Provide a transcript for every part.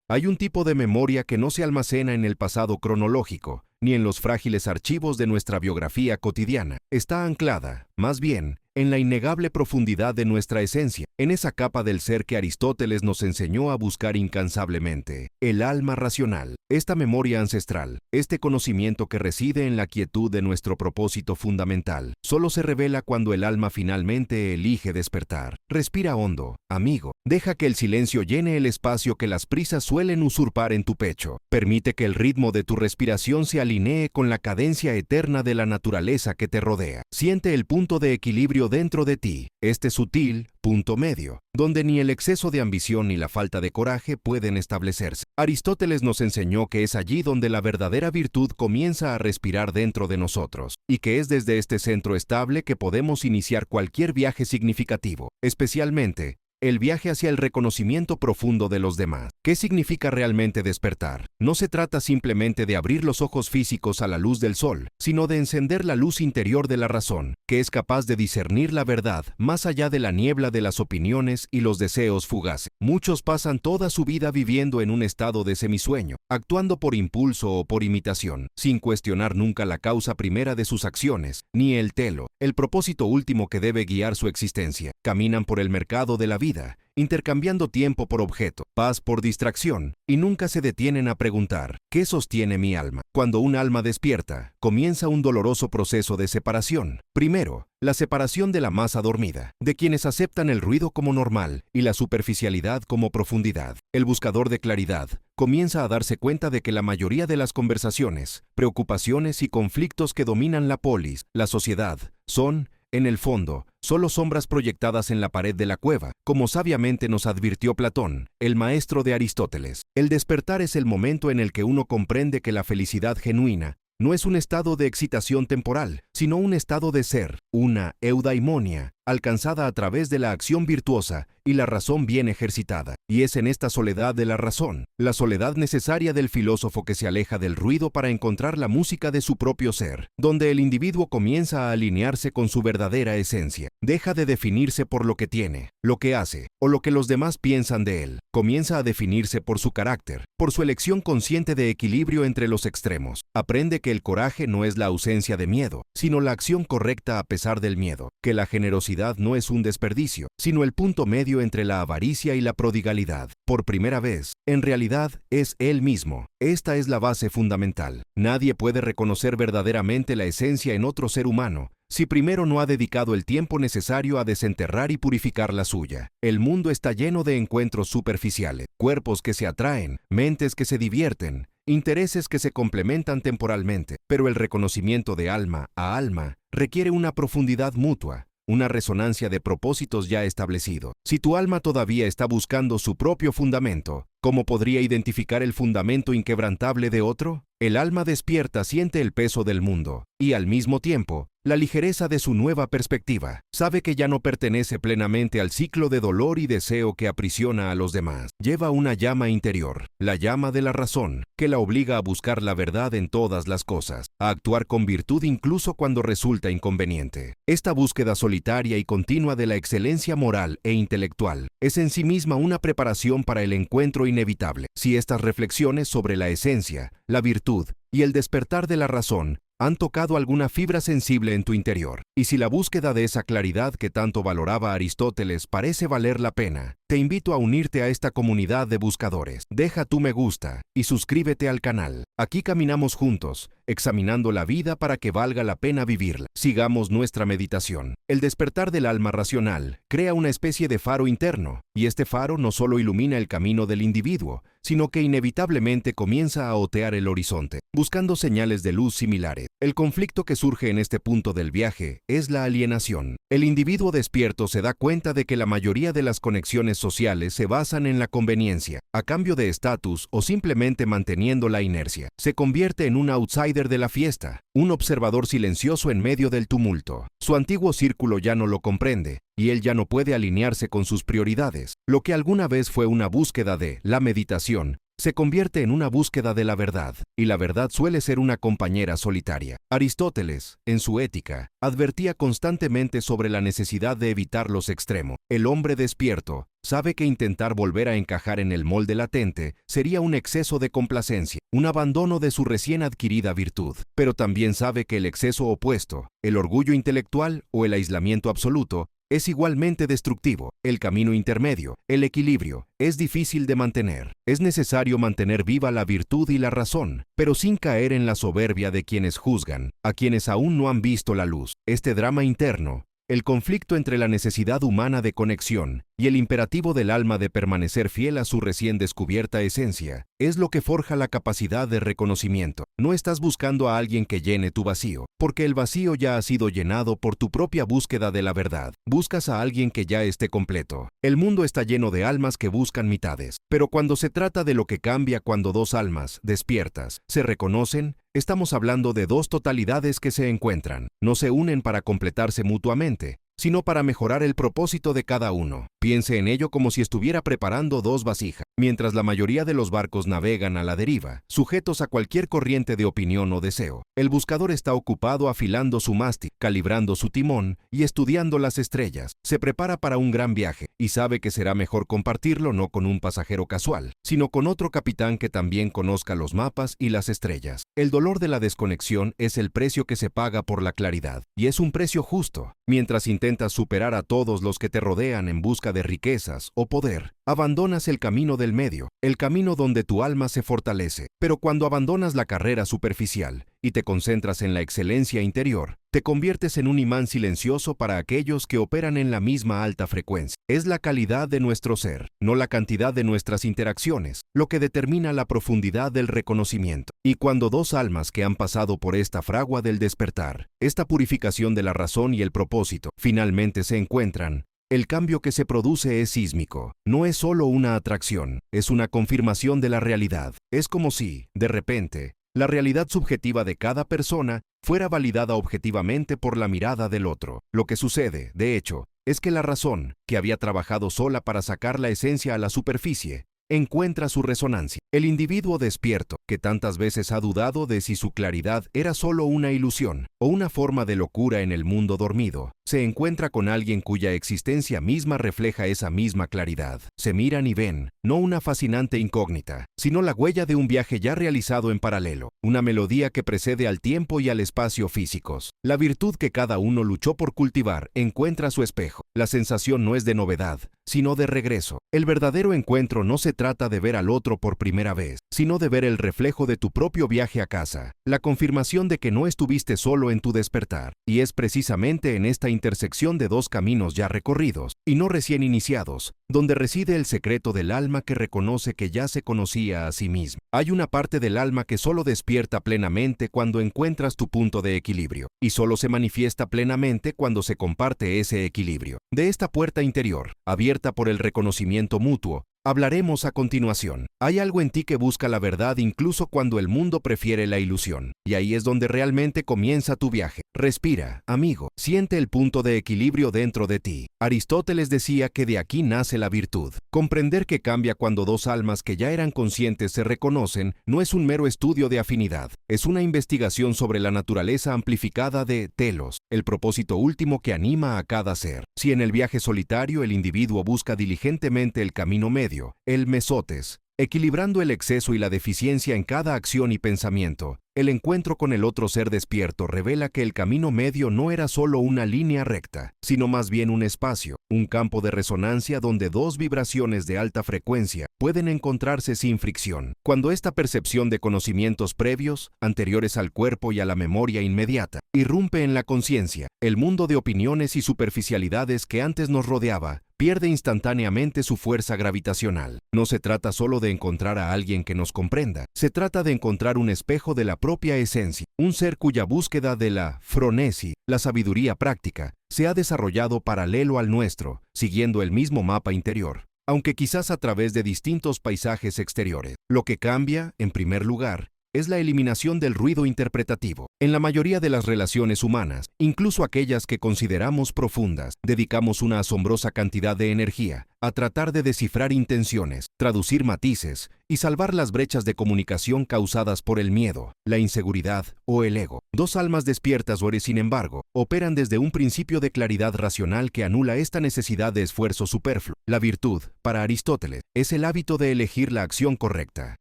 Hay un tipo de memoria que no se almacena en el pasado cronológico, ni en los frágiles archivos de nuestra biografía cotidiana. Está anclada, más bien, en la innegable profundidad de nuestra esencia, en esa capa del ser que Aristóteles nos enseñó a buscar incansablemente, el alma racional. Esta memoria ancestral, este conocimiento que reside en la quietud de nuestro propósito fundamental, solo se revela cuando el alma finalmente elige despertar. Respira hondo, amigo. Deja que el silencio llene el espacio que las prisas suelen usurpar en tu pecho. Permite que el ritmo de tu respiración se alinee con la cadencia eterna de la naturaleza que te rodea. Siente el punto de equilibrio dentro de ti, este sutil punto medio, donde ni el exceso de ambición ni la falta de coraje pueden establecerse. Aristóteles nos enseñó que es allí donde la verdadera virtud comienza a respirar dentro de nosotros, y que es desde este centro estable que podemos iniciar cualquier viaje significativo, especialmente el viaje hacia el reconocimiento profundo de los demás. ¿Qué significa realmente despertar? No se trata simplemente de abrir los ojos físicos a la luz del sol, sino de encender la luz interior de la razón, que es capaz de discernir la verdad más allá de la niebla de las opiniones y los deseos fugaces. Muchos pasan toda su vida viviendo en un estado de semisueño, actuando por impulso o por imitación, sin cuestionar nunca la causa primera de sus acciones, ni el telo, el propósito último que debe guiar su existencia. Caminan por el mercado de la vida, intercambiando tiempo por objeto, paz por distracción, y nunca se detienen a preguntar, ¿qué sostiene mi alma? Cuando un alma despierta, comienza un doloroso proceso de separación. Primero, la separación de la masa dormida, de quienes aceptan el ruido como normal y la superficialidad como profundidad. El buscador de claridad comienza a darse cuenta de que la mayoría de las conversaciones, preocupaciones y conflictos que dominan la polis, la sociedad, son, en el fondo, solo sombras proyectadas en la pared de la cueva, como sabiamente nos advirtió Platón, el maestro de Aristóteles. El despertar es el momento en el que uno comprende que la felicidad genuina no es un estado de excitación temporal, sino un estado de ser, una eudaimonia, alcanzada a través de la acción virtuosa y la razón bien ejercitada. Y es en esta soledad de la razón, la soledad necesaria del filósofo que se aleja del ruido para encontrar la música de su propio ser, donde el individuo comienza a alinearse con su verdadera esencia. Deja de definirse por lo que tiene, lo que hace o lo que los demás piensan de él. Comienza a definirse por su carácter, por su elección consciente de equilibrio entre los extremos. Aprende que el coraje no es la ausencia de miedo, sino la acción correcta a pesar del miedo, que la generosidad no es un desperdicio, sino el punto medio entre la avaricia y la prodigalidad. Por primera vez, en realidad, es él mismo. Esta es la base fundamental. Nadie puede reconocer verdaderamente la esencia en otro ser humano si primero no ha dedicado el tiempo necesario a desenterrar y purificar la suya. El mundo está lleno de encuentros superficiales, cuerpos que se atraen, mentes que se divierten, intereses que se complementan temporalmente, pero el reconocimiento de alma a alma requiere una profundidad mutua, una resonancia de propósitos ya establecidos. Si tu alma todavía está buscando su propio fundamento, ¿cómo podría identificar el fundamento inquebrantable de otro? El alma despierta siente el peso del mundo y, al mismo tiempo, la ligereza de su nueva perspectiva. Sabe que ya no pertenece plenamente al ciclo de dolor y deseo que aprisiona a los demás. Lleva una llama interior, la llama de la razón, que la obliga a buscar la verdad en todas las cosas, a actuar con virtud incluso cuando resulta inconveniente. Esta búsqueda solitaria y continua de la excelencia moral e intelectual es en sí misma una preparación para el encuentro inevitable. Si estas reflexiones sobre la esencia, la virtud y el despertar de la razón han tocado alguna fibra sensible en tu interior, y si la búsqueda de esa claridad que tanto valoraba Aristóteles parece valer la pena, te invito a unirte a esta comunidad de buscadores. Deja tu me gusta y suscríbete al canal. Aquí caminamos juntos, examinando la vida para que valga la pena vivirla. Sigamos nuestra meditación. El despertar del alma racional crea una especie de faro interno, y este faro no solo ilumina el camino del individuo, sino que inevitablemente comienza a otear el horizonte, buscando señales de luz similares. El conflicto que surge en este punto del viaje es la alienación. El individuo despierto se da cuenta de que la mayoría de las conexiones sociales se basan en la conveniencia, a cambio de estatus o simplemente manteniendo la inercia. Se convierte en un outsider de la fiesta, un observador silencioso en medio del tumulto. Su antiguo círculo ya no lo comprende, y él ya no puede alinearse con sus prioridades. Lo que alguna vez fue una búsqueda de la meditación, se convierte en una búsqueda de la verdad, y la verdad suele ser una compañera solitaria. Aristóteles, en su Ética, advertía constantemente sobre la necesidad de evitar los extremos. El hombre despierto sabe que intentar volver a encajar en el molde latente sería un exceso de complacencia, un abandono de su recién adquirida virtud, pero también sabe que el exceso opuesto, el orgullo intelectual o el aislamiento absoluto, es igualmente destructivo. El camino intermedio, el equilibrio, es difícil de mantener. Es necesario mantener viva la virtud y la razón, pero sin caer en la soberbia de quienes juzgan, a quienes aún no han visto la luz. Este drama interno, el conflicto entre la necesidad humana de conexión y el imperativo del alma de permanecer fiel a su recién descubierta esencia, es lo que forja la capacidad de reconocimiento. No estás buscando a alguien que llene tu vacío, porque el vacío ya ha sido llenado por tu propia búsqueda de la verdad. Buscas a alguien que ya esté completo. El mundo está lleno de almas que buscan mitades, pero cuando se trata de lo que cambia cuando dos almas, despiertas, se reconocen, estamos hablando de dos totalidades que se encuentran. No se unen para completarse mutuamente, sino para mejorar el propósito de cada uno. Piense en ello como si estuviera preparando dos vasijas. Mientras la mayoría de los barcos navegan a la deriva, sujetos a cualquier corriente de opinión o deseo, el buscador está ocupado afilando su mástil, calibrando su timón y estudiando las estrellas. Se prepara para un gran viaje y sabe que será mejor compartirlo no con un pasajero casual, sino con otro capitán que también conozca los mapas y las estrellas. El dolor de la desconexión es el precio que se paga por la claridad, y es un precio justo. Mientras intentas superar a todos los que te rodean en busca de riquezas o poder, abandonas el camino del medio, el camino donde tu alma se fortalece. Pero cuando abandonas la carrera superficial y te concentras en la excelencia interior, te conviertes en un imán silencioso para aquellos que operan en la misma alta frecuencia. Es la calidad de nuestro ser, no la cantidad de nuestras interacciones, lo que determina la profundidad del reconocimiento. Y cuando dos almas que han pasado por esta fragua del despertar, esta purificación de la razón y el propósito, finalmente se encuentran, el cambio que se produce es sísmico. No es solo una atracción, es una confirmación de la realidad. Es como si, de repente, la realidad subjetiva de cada persona fuera validada objetivamente por la mirada del otro. Lo que sucede, de hecho, es que la razón, que había trabajado sola para sacar la esencia a la superficie, encuentra su resonancia. El individuo despierto, que tantas veces ha dudado de si su claridad era solo una ilusión o una forma de locura en el mundo dormido, se encuentra con alguien cuya existencia misma refleja esa misma claridad. Se miran y ven, no una fascinante incógnita, sino la huella de un viaje ya realizado en paralelo, una melodía que precede al tiempo y al espacio físicos. La virtud que cada uno luchó por cultivar encuentra su espejo. La sensación no es de novedad, sino de regreso. El verdadero encuentro no se trata de ver al otro por primera vez, sino de ver el reflejo de tu propio viaje a casa, la confirmación de que no estuviste solo en tu despertar. Y es precisamente en esta intersección de dos caminos ya recorridos, y no recién iniciados, donde reside el secreto del alma que reconoce que ya se conocía a sí mismo. Hay una parte del alma que solo despierta plenamente cuando encuentras tu punto de equilibrio, y solo se manifiesta plenamente cuando se comparte ese equilibrio. De esta puerta interior, abierta por el reconocimiento mutuo, hablaremos a continuación. Hay algo en ti que busca la verdad incluso cuando el mundo prefiere la ilusión. Y ahí es donde realmente comienza tu viaje. Respira, amigo. Siente el punto de equilibrio dentro de ti. Aristóteles decía que de aquí nace la virtud. Comprender que cambia cuando dos almas que ya eran conscientes se reconocen no es un mero estudio de afinidad. Es una investigación sobre la naturaleza amplificada de telos, el propósito último que anima a cada ser. Si en el viaje solitario el individuo busca diligentemente el camino medio, el mesotes, equilibrando el exceso y la deficiencia en cada acción y pensamiento, el encuentro con el otro ser despierto revela que el camino medio no era solo una línea recta, sino más bien un espacio, un campo de resonancia donde dos vibraciones de alta frecuencia pueden encontrarse sin fricción. Cuando esta percepción de conocimientos previos, anteriores al cuerpo y a la memoria inmediata, irrumpe en la conciencia, el mundo de opiniones y superficialidades que antes nos rodeaba, pierde instantáneamente su fuerza gravitacional. No se trata solo de encontrar a alguien que nos comprenda, se trata de encontrar un espejo de la propia esencia, un ser cuya búsqueda de la phronesi, la sabiduría práctica, se ha desarrollado paralelo al nuestro, siguiendo el mismo mapa interior, aunque quizás a través de distintos paisajes exteriores. Lo que cambia, en primer lugar, es la eliminación del ruido interpretativo. En la mayoría de las relaciones humanas, incluso aquellas que consideramos profundas, dedicamos una asombrosa cantidad de energía a tratar de descifrar intenciones, traducir matices y salvar las brechas de comunicación causadas por el miedo, la inseguridad o el ego. Dos almas despiertas, sin embargo, operan desde un principio de claridad racional que anula esta necesidad de esfuerzo superfluo. La virtud, para Aristóteles, es el hábito de elegir la acción correcta.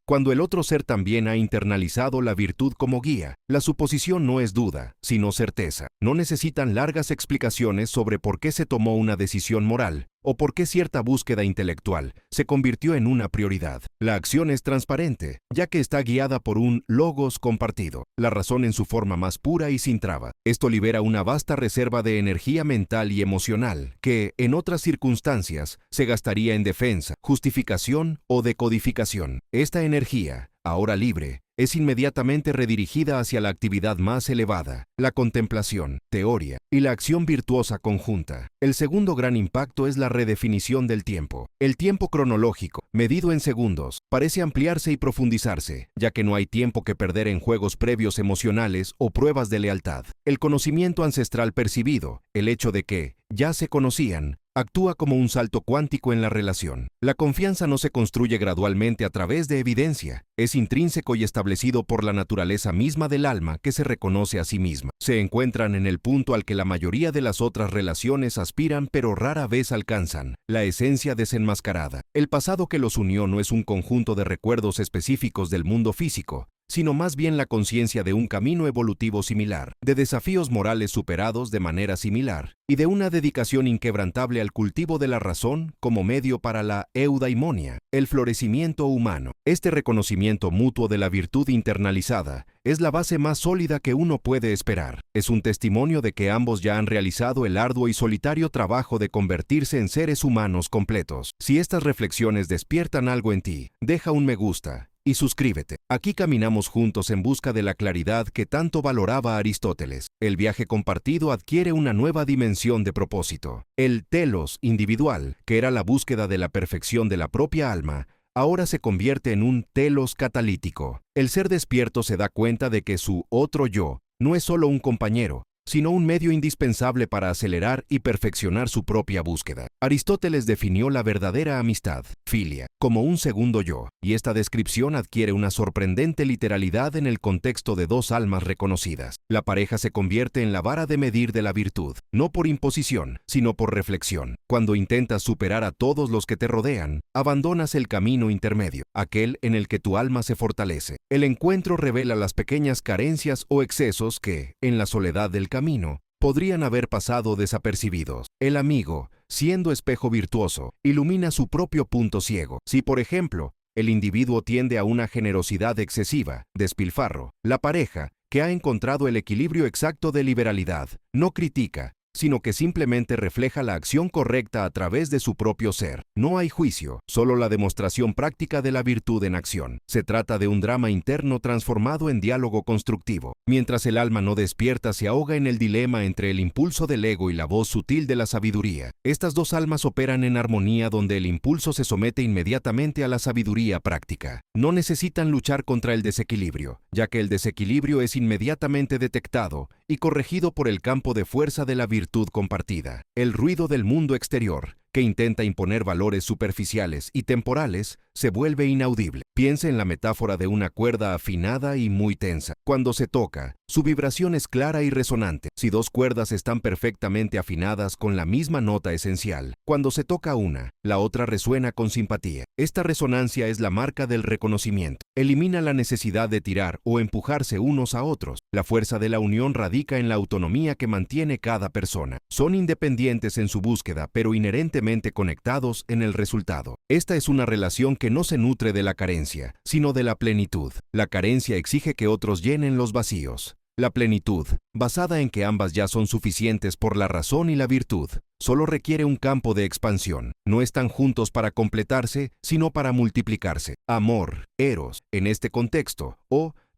Cuando el otro ser también ha internalizado la virtud como guía, la suposición no es duda, sino certeza. No necesitan largas explicaciones sobre por qué se tomó una decisión moral o por qué cierta búsqueda intelectual se convirtió en una prioridad. La acción es transparente, ya que está guiada por un logos compartido, la razón en su forma más pura y sin trabas. Esto libera una vasta reserva de energía mental y emocional que, en otras circunstancias, se gastaría en defensa, justificación o decodificación. Esta energía, ahora libre, es inmediatamente redirigida hacia la actividad más elevada, la contemplación, teoría y la acción virtuosa conjunta. El segundo gran impacto es la redefinición del tiempo. El tiempo cronológico, medido en segundos, parece ampliarse y profundizarse, ya que no hay tiempo que perder en juegos previos emocionales o pruebas de lealtad. El conocimiento ancestral percibido, el hecho de que ya se conocían, actúa como un salto cuántico en la relación. La confianza no se construye gradualmente a través de evidencia, es intrínseco y establecido por la naturaleza misma del alma que se reconoce a sí misma. Se encuentran en el punto al que la mayoría de las otras relaciones aspiran pero rara vez alcanzan, la esencia desenmascarada. El pasado que los unió no es un conjunto de recuerdos específicos del mundo físico, sino más bien la conciencia de un camino evolutivo similar, de desafíos morales superados de manera similar, y de una dedicación inquebrantable al cultivo de la razón como medio para la eudaimonia, el florecimiento humano. Este reconocimiento mutuo de la virtud internalizada es la base más sólida que uno puede esperar. Es un testimonio de que ambos ya han realizado el arduo y solitario trabajo de convertirse en seres humanos completos. Si estas reflexiones despiertan algo en ti, deja un me gusta y suscríbete. Aquí caminamos juntos en busca de la claridad que tanto valoraba Aristóteles. El viaje compartido adquiere una nueva dimensión de propósito. El telos individual, que era la búsqueda de la perfección de la propia alma, ahora se convierte en un telos catalítico. El ser despierto se da cuenta de que su otro yo no es solo un compañero, sino un medio indispensable para acelerar y perfeccionar su propia búsqueda. Aristóteles definió la verdadera amistad, filia, como un segundo yo, y esta descripción adquiere una sorprendente literalidad en el contexto de dos almas reconocidas. La pareja se convierte en la vara de medir de la virtud, no por imposición, sino por reflexión. Cuando intentas superar a todos los que te rodean, abandonas el camino intermedio, aquel en el que tu alma se fortalece. El encuentro revela las pequeñas carencias o excesos que, en la soledad del camino, podrían haber pasado desapercibidos. El amigo, siendo espejo virtuoso, ilumina su propio punto ciego. Si, por ejemplo, el individuo tiende a una generosidad excesiva, despilfarro, la pareja, que ha encontrado el equilibrio exacto de liberalidad, no critica, sino que simplemente refleja la acción correcta a través de su propio ser. No hay juicio, solo la demostración práctica de la virtud en acción. Se trata de un drama interno transformado en diálogo constructivo. Mientras el alma no despierta, se ahoga en el dilema entre el impulso del ego y la voz sutil de la sabiduría. Estas dos almas operan en armonía donde el impulso se somete inmediatamente a la sabiduría práctica. No necesitan luchar contra el desequilibrio, ya que el desequilibrio es inmediatamente detectado y corregido por el campo de fuerza de la virtud compartida. El ruido del mundo exterior, que intenta imponer valores superficiales y temporales, se vuelve inaudible. Piense en la metáfora de una cuerda afinada y muy tensa. Cuando se toca, su vibración es clara y resonante. Si dos cuerdas están perfectamente afinadas con la misma nota esencial, cuando se toca una, la otra resuena con simpatía. Esta resonancia es la marca del reconocimiento. Elimina la necesidad de tirar o empujarse unos a otros. La fuerza de la unión radica en la autonomía que mantiene cada persona. Son independientes en su búsqueda, pero inherentemente conectados en el resultado. Esta es una relación que no se nutre de la carencia, sino de la plenitud. La carencia exige que otros llenen los vacíos. La plenitud, basada en que ambas ya son suficientes por la razón y la virtud, solo requiere un campo de expansión. No están juntos para completarse, sino para multiplicarse. Amor, eros, en este contexto,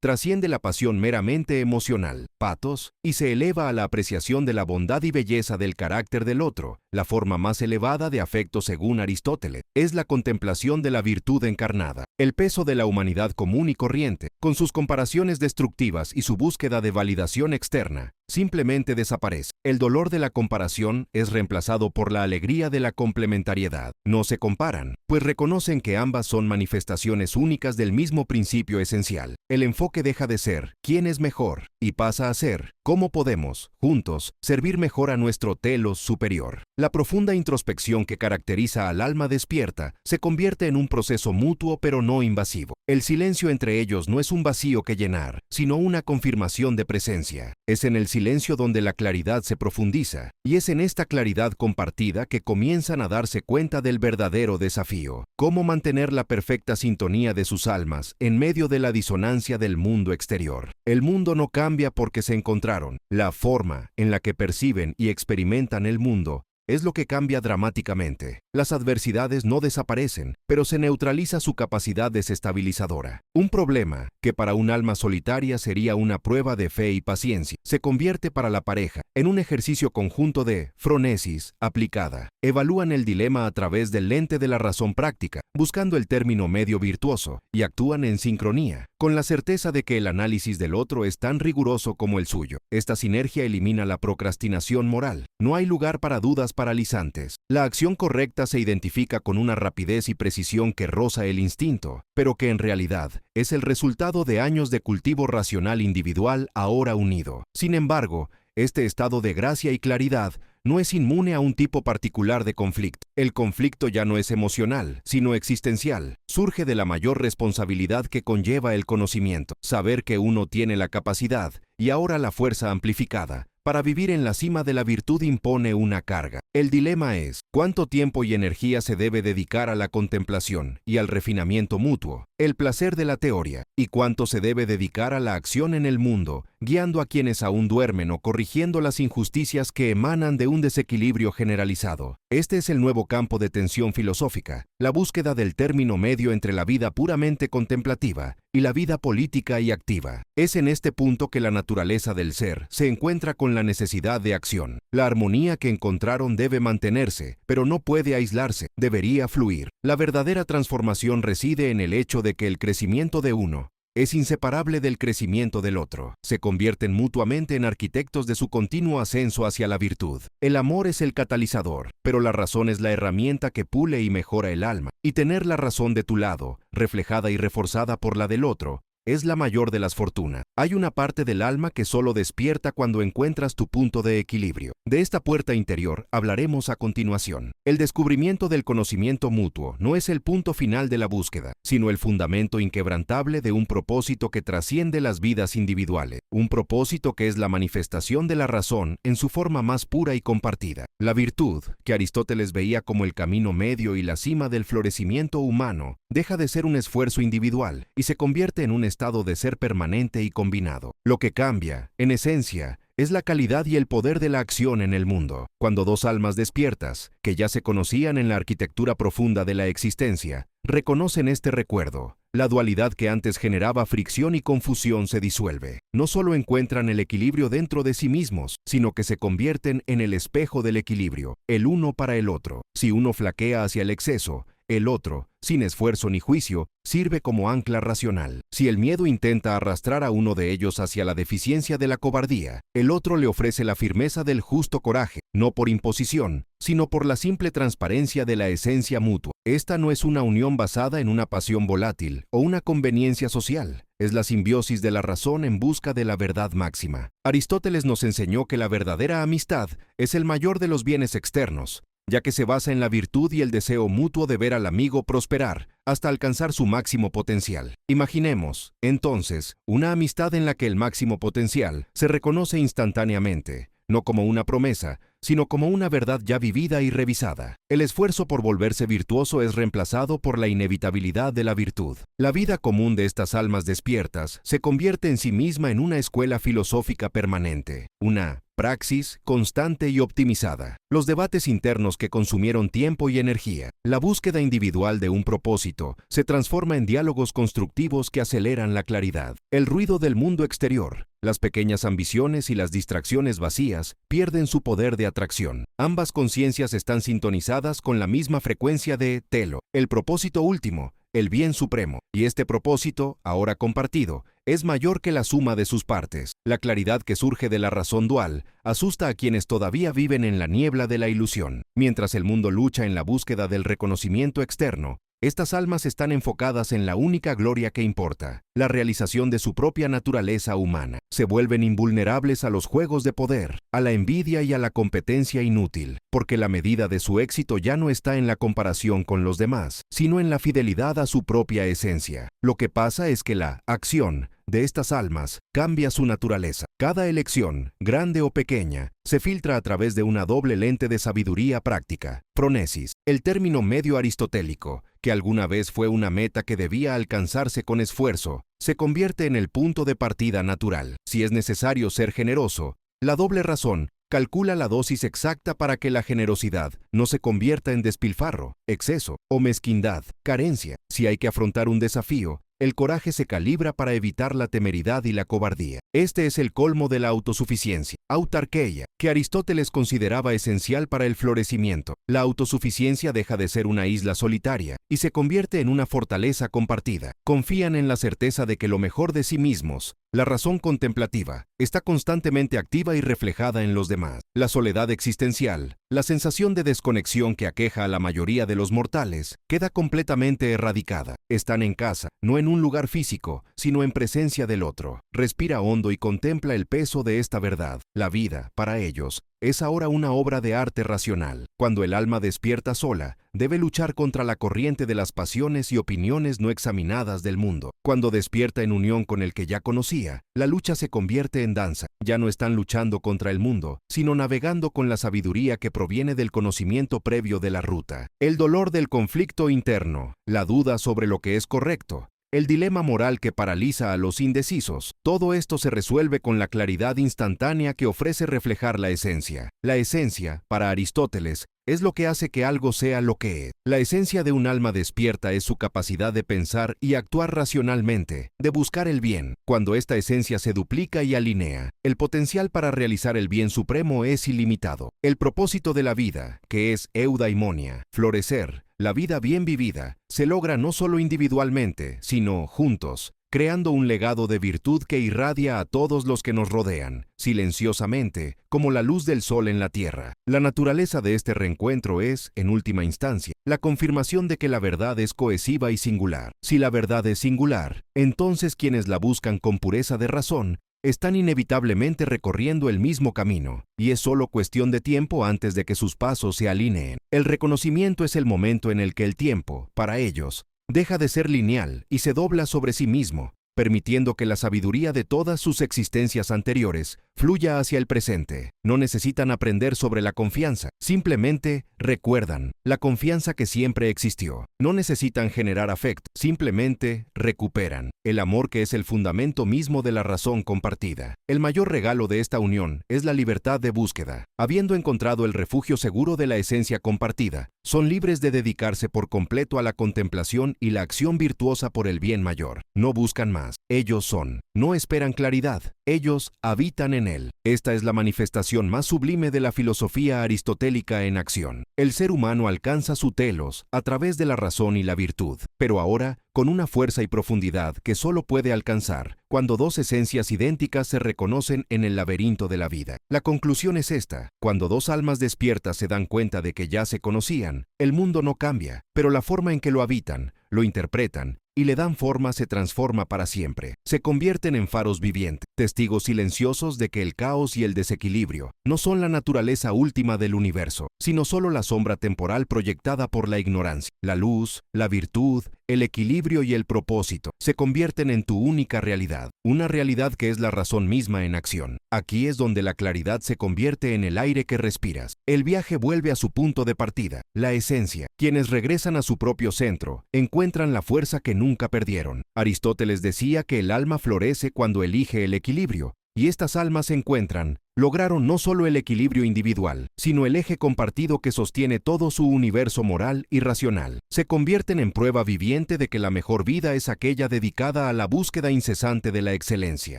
trasciende la pasión meramente emocional. patos, y se eleva a la apreciación de la bondad y belleza del carácter del otro. La forma más elevada de afecto, según Aristóteles, es la contemplación de la virtud encarnada. El peso de la humanidad común y corriente, con sus comparaciones destructivas y su búsqueda de validación externa, simplemente desaparece. El dolor de la comparación es reemplazado por la alegría de la complementariedad. No se comparan, pues reconocen que ambas son manifestaciones únicas del mismo principio esencial. El enfoque deja de ser ¿quién es mejor? Y pasa a ser ¿cómo podemos, juntos, servir mejor a nuestro telos superior? La profunda introspección que caracteriza al alma despierta se convierte en un proceso mutuo pero no invasivo. El silencio entre ellos no es un vacío que llenar, sino una confirmación de presencia. Es en el silencio donde la claridad se profundiza, y es en esta claridad compartida que comienzan a darse cuenta del verdadero desafío: cómo mantener la perfecta sintonía de sus almas en medio de la disonancia del mundo exterior. El mundo no cambia porque se encontraron. La forma en la que perciben y experimentan el mundo es lo que cambia dramáticamente. Las adversidades no desaparecen, pero se neutraliza su capacidad desestabilizadora. Un problema, que para un alma solitaria sería una prueba de fe y paciencia, se convierte para la pareja en un ejercicio conjunto de fronesis aplicada. Evalúan el dilema a través del lente de la razón práctica, buscando el término medio virtuoso, y actúan en sincronía, con la certeza de que el análisis del otro es tan riguroso como el suyo. Esta sinergia elimina la procrastinación moral. No hay lugar para dudas paralizantes. La acción correcta se identifica con una rapidez y precisión que roza el instinto, pero que en realidad es el resultado de años de cultivo racional individual ahora unido. Sin embargo, este estado de gracia y claridad no es inmune a un tipo particular de conflicto. El conflicto ya no es emocional, sino existencial. Surge de la mayor responsabilidad que conlleva el conocimiento. Saber que uno tiene la capacidad, y ahora la fuerza amplificada, para vivir en la cima de la virtud impone una carga. El dilema es, ¿cuánto tiempo y energía se debe dedicar a la contemplación y al refinamiento mutuo, el placer de la teoría? ¿Y cuánto se debe dedicar a la acción en el mundo, guiando a quienes aún duermen o corrigiendo las injusticias que emanan de un desequilibrio generalizado? Este es el nuevo campo de tensión filosófica, la búsqueda del término medio entre la vida puramente contemplativa y la vida política y activa. Es en este punto que la naturaleza del ser se encuentra con la necesidad de acción. La armonía que encontraron debe mantenerse, pero no puede aislarse, debería fluir. La verdadera transformación reside en el hecho de que el crecimiento de uno es inseparable del crecimiento del otro. Se convierten mutuamente en arquitectos de su continuo ascenso hacia la virtud. El amor es el catalizador, pero la razón es la herramienta que pule y mejora el alma. Y tener la razón de tu lado, reflejada y reforzada por la del otro, es la mayor de las fortunas. Hay una parte del alma que solo despierta cuando encuentras tu punto de equilibrio. De esta puerta interior hablaremos a continuación. El descubrimiento del conocimiento mutuo no es el punto final de la búsqueda, sino el fundamento inquebrantable de un propósito que trasciende las vidas individuales. Un propósito que es la manifestación de la razón en su forma más pura y compartida. La virtud, que Aristóteles veía como el camino medio y la cima del florecimiento humano, deja de ser un esfuerzo individual y se convierte en un estado de ser permanente y combinado. Lo que cambia, en esencia, es la calidad y el poder de la acción en el mundo. Cuando dos almas despiertas, que ya se conocían en la arquitectura profunda de la existencia, reconocen este recuerdo, la dualidad que antes generaba fricción y confusión se disuelve. No solo encuentran el equilibrio dentro de sí mismos, sino que se convierten en el espejo del equilibrio, el uno para el otro. Si uno flaquea hacia el exceso, el otro, sin esfuerzo ni juicio, sirve como ancla racional. Si el miedo intenta arrastrar a uno de ellos hacia la deficiencia de la cobardía, el otro le ofrece la firmeza del justo coraje, no por imposición, sino por la simple transparencia de la esencia mutua. Esta no es una unión basada en una pasión volátil o una conveniencia social. Es la simbiosis de la razón en busca de la verdad máxima. Aristóteles nos enseñó que la verdadera amistad es el mayor de los bienes externos, ya que se basa en la virtud y el deseo mutuo de ver al amigo prosperar hasta alcanzar su máximo potencial. Imaginemos, entonces, una amistad en la que el máximo potencial se reconoce instantáneamente, no como una promesa, sino como una verdad ya vivida y revisada. El esfuerzo por volverse virtuoso es reemplazado por la inevitabilidad de la virtud. La vida común de estas almas despiertas se convierte en sí misma en una escuela filosófica permanente, una praxis constante y optimizada. Los debates internos que consumieron tiempo y energía, la búsqueda individual de un propósito, se transforma en diálogos constructivos que aceleran la claridad. El ruido del mundo exterior, Las pequeñas ambiciones y las distracciones vacías pierden su poder de atracción. Ambas conciencias están sintonizadas con la misma frecuencia de telo, el propósito último, el bien supremo, y este propósito, ahora compartido, es mayor que la suma de sus partes. La claridad que surge de la razón dual asusta a quienes todavía viven en la niebla de la ilusión. Mientras el mundo lucha en la búsqueda del reconocimiento externo, estas almas están enfocadas en la única gloria que importa, la realización de su propia naturaleza humana. Se vuelven invulnerables a los juegos de poder, a la envidia y a la competencia inútil, porque la medida de su éxito ya no está en la comparación con los demás, sino en la fidelidad a su propia esencia. Lo que pasa es que la acción de estas almas cambia su naturaleza. Cada elección, grande o pequeña, se filtra a través de una doble lente de sabiduría práctica. Phronesis, el término medio aristotélico, que alguna vez fue una meta que debía alcanzarse con esfuerzo, se convierte en el punto de partida natural. Si es necesario ser generoso, la doble razón calcula la dosis exacta para que la generosidad no se convierta en despilfarro, exceso o mezquindad, carencia. Si hay que afrontar un desafío, el coraje se calibra para evitar la temeridad y la cobardía. Este es el colmo de la autosuficiencia, autarkeia, que Aristóteles consideraba esencial para el florecimiento. La autosuficiencia deja de ser una isla solitaria y se convierte en una fortaleza compartida. Confían en la certeza de que lo mejor de sí mismos, la razón contemplativa, está constantemente activa y reflejada en los demás. La soledad existencial, la sensación de desconexión que aqueja a la mayoría de los mortales, queda completamente erradicada. Están en casa, no en un lugar físico, sino en presencia del otro. Respira hondo y contempla el peso de esta verdad. La vida, para ellos, es ahora una obra de arte racional. Cuando el alma despierta sola, debe luchar contra la corriente de las pasiones y opiniones no examinadas del mundo. Cuando despierta en unión con el que ya conocía, la lucha se convierte en danza. Ya no están luchando contra el mundo, sino navegando con la sabiduría que proviene del conocimiento previo de la ruta. El dolor del conflicto interno, la duda sobre lo que es correcto, el dilema moral que paraliza a los indecisos, todo esto se resuelve con la claridad instantánea que ofrece reflejar la esencia. La esencia, para Aristóteles, es lo que hace que algo sea lo que es. La esencia de un alma despierta es su capacidad de pensar y actuar racionalmente, de buscar el bien. Cuando esta esencia se duplica y alinea, el potencial para realizar el bien supremo es ilimitado. El propósito de la vida, que es eudaimonia, florecer, la vida bien vivida, se logra no solo individualmente, sino juntos, creando un legado de virtud que irradia a todos los que nos rodean, silenciosamente, como la luz del sol en la tierra. La naturaleza de este reencuentro es, en última instancia, la confirmación de que la verdad es cohesiva y singular. Si la verdad es singular, entonces quienes la buscan con pureza de razón, están inevitablemente recorriendo el mismo camino, y es solo cuestión de tiempo antes de que sus pasos se alineen. El reconocimiento es el momento en el que el tiempo, para ellos, deja de ser lineal y se dobla sobre sí mismo, permitiendo que la sabiduría de todas sus existencias anteriores fluya hacia el presente. No necesitan aprender sobre la confianza, simplemente recuerdan la confianza que siempre existió. No necesitan generar afecto, simplemente recuperan el amor que es el fundamento mismo de la razón compartida. El mayor regalo de esta unión es la libertad de búsqueda. Habiendo encontrado el refugio seguro de la esencia compartida, son libres de dedicarse por completo a la contemplación y la acción virtuosa por el bien mayor. No buscan más. Ellos son. No esperan claridad. Ellos habitan en él. Esta es la manifestación más sublime de la filosofía aristotélica en acción. El ser humano alcanza su telos a través de la razón y la virtud, pero ahora con una fuerza y profundidad que solo puede alcanzar cuando dos esencias idénticas se reconocen en el laberinto de la vida. La conclusión es esta: cuando dos almas despiertas se dan cuenta de que ya se conocían, el mundo no cambia, pero la forma en que lo habitan, lo interpretan y le dan forma se transforma para siempre. Se convierten en faros vivientes, testigos silenciosos de que el caos y el desequilibrio no son la naturaleza última del universo, sino solo la sombra temporal proyectada por la ignorancia. La luz, la virtud, el equilibrio y el propósito se convierten en tu única realidad, una realidad que es la razón misma en acción. Aquí es donde la claridad se convierte en el aire que respiras. El viaje vuelve a su punto de partida, la esencia. Quienes regresan a su propio centro encuentran la fuerza que nunca perdieron. Aristóteles decía que el alma florece cuando elige el equilibrio, y estas almas se encuentran, lograron no solo el equilibrio individual, sino el eje compartido que sostiene todo su universo moral y racional. Se convierten en prueba viviente de que la mejor vida es aquella dedicada a la búsqueda incesante de la excelencia,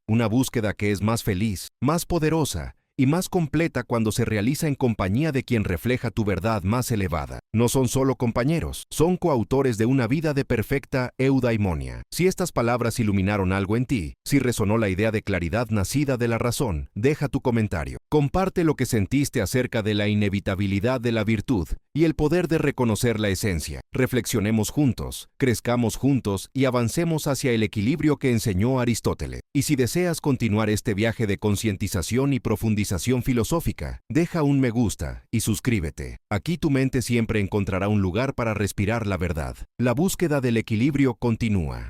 una búsqueda que es más feliz, más poderosa y más completa cuando se realiza en compañía de quien refleja tu verdad más elevada. No son solo compañeros, son coautores de una vida de perfecta eudaimonia. Si estas palabras iluminaron algo en ti, si resonó la idea de claridad nacida de la razón, deja tu comentario. Comparte lo que sentiste acerca de la inevitabilidad de la virtud y el poder de reconocer la esencia. Reflexionemos juntos, crezcamos juntos y avancemos hacia el equilibrio que enseñó Aristóteles. Y si deseas continuar este viaje de concientización y profundización filosófica, deja un me gusta y suscríbete. Aquí tu mente siempre encontrará un lugar para respirar la verdad. La búsqueda del equilibrio continúa.